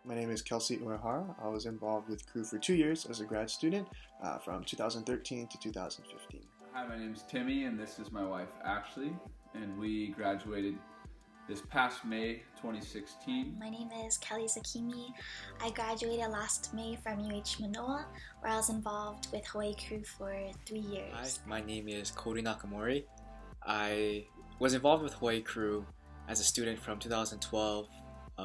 My name is Kelsey Uehara. I was involved with Cru for 2 years as a grad student from 2013 to 2015. Hi, my name is Timmy, and this is my wife Ashley, and we graduated this past May 2016. My name is Kelly Zakimi. I graduated last May from Mundo, where I was involved with Hawaii Cru for 3 years. Hi, my name is Cody Nakamori. I was involved with Hawaii Cru as a student from 2012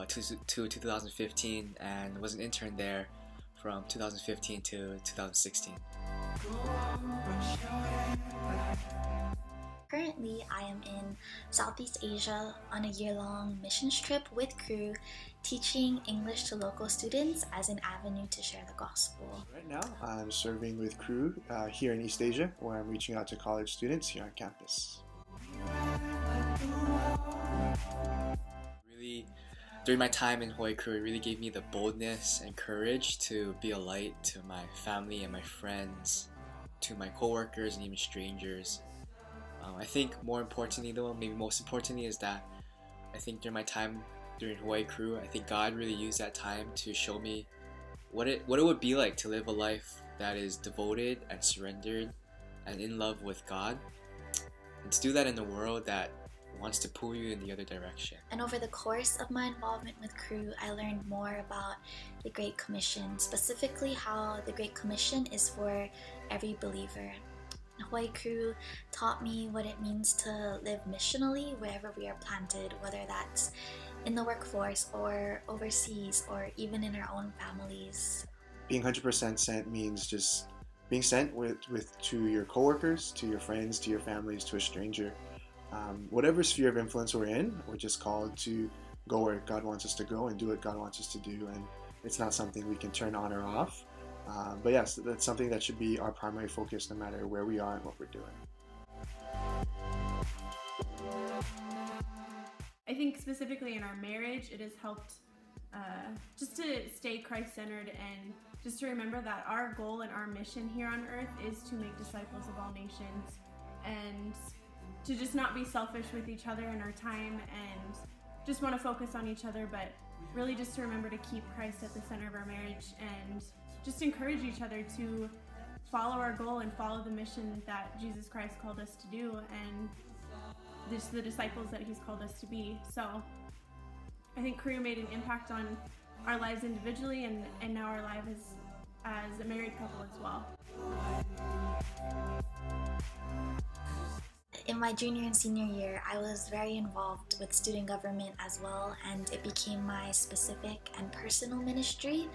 to 2015 and was an intern there from 2015 to 2016. Currently, I am in Southeast Asia on a year-long missions trip with Cru, teaching English to local students as an avenue to share the gospel. Right now, I'm serving with Cru here in East Asia, where I'm reaching out to college students here on campus. During my time in Hawaii Cru, it really gave me the boldness and courage to be a light to my family and my friends, to my coworkers and even strangers. I think more importantly though, maybe most importantly, is that I think during my time during Hawaii Cru, I think God really used that time to show me what it would be like to live a life that is devoted and surrendered and in love with God, and to do that in a world that wants to pull you in the other direction. And over the course of my involvement with Cru, I learned more about the Great Commission, specifically how the Great Commission is for every believer. Hawaii Cru taught me what it means to live missionally wherever we are planted, whether that's in the workforce or overseas or even in our own families. Being 100% sent means just being sent to your coworkers, to your friends, to your families, to a stranger. Whatever sphere of influence we're in, we're just called to go where God wants us to go and do what God wants us to do, and it's not something we can turn on or off. But yes, that's something that should be our primary focus no matter where we are and what we're doing. I think specifically in our marriage, it has helped just to stay Christ-centered and just to remember that our goal and our mission here on earth is to make disciples of all nations, and to just not be selfish with each other in our time and just want to focus on each other, but really just to remember to keep Christ at the center of our marriage and just encourage each other to follow our goal and follow the mission that Jesus Christ called us to do and just the disciples that he's called us to be. So I think Cru made an impact on our lives individually and now our lives as a married couple as well. In my junior and senior year, I was very involved with student government as well, and it became my specific and personal ministry.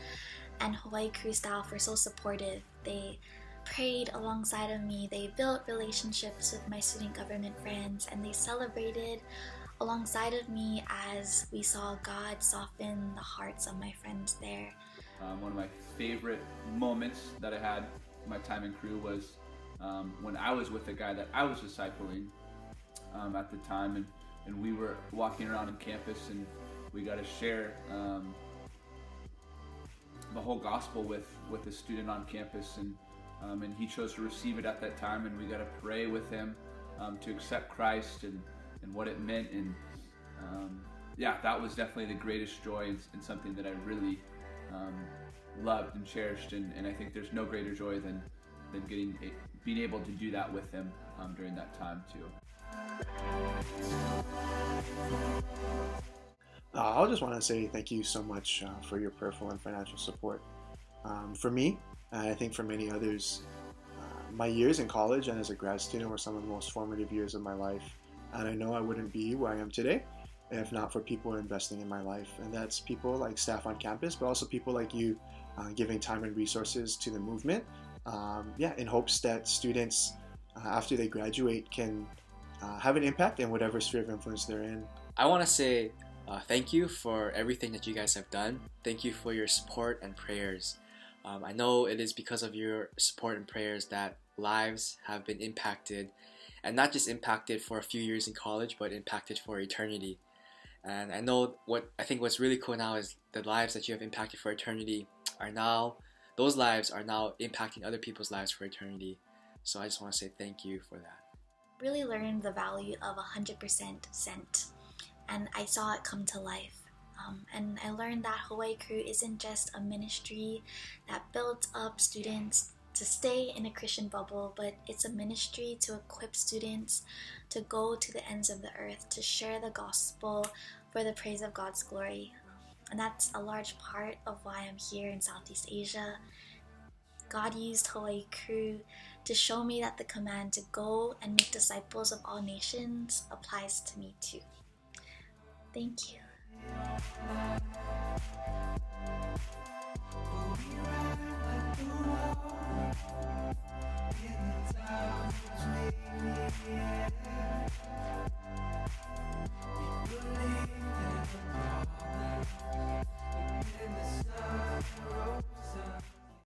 And Hawaii Cru staff were so supportive. They prayed alongside of me, they built relationships with my student government friends, and they celebrated alongside of me as we saw God soften the hearts of my friends there. One of my favorite moments that I had in my time in Cru was when I was with the guy that I was discipling at the time, and we were walking around on campus, and we got to share the whole gospel with a student on campus, and he chose to receive it at that time, and we got to pray with him to accept Christ and what it meant, and yeah, that was definitely the greatest joy and something that I really loved and cherished, and I think there's no greater joy than being able to do that with him during that time too. I just want to say thank you so much for your prayerful and financial support. For me, and I think for many others, my years in college and as a grad student were some of the most formative years of my life, and I know I wouldn't be where I am today if not for people investing in my life, and that's people like staff on campus, but also people like you giving time and resources to the movement, in hopes that students after they graduate can have an impact in whatever sphere of influence they're in. I want to say thank you for everything that you guys have done. Thank you for your support and prayers. I know it is because of your support and prayers that lives have been impacted, and not just impacted for a few years in college, but impacted for eternity. And I know what's really cool now is the lives that you have impacted for eternity those lives are now impacting other people's lives for eternity. So I just want to say thank you for that. Really learned the value of 100% sent, and I saw it come to life. And I learned that Hawaii Cru isn't just a ministry that builds up students to stay in a Christian bubble, but it's a ministry to equip students to go to the ends of the earth, to share the gospel for the praise of God's glory. And that's a large part of why I'm here in Southeast Asia. God used Hawaii Cru to show me that the command to go and make disciples of all nations applies to me too. Thank you. We'll be right back.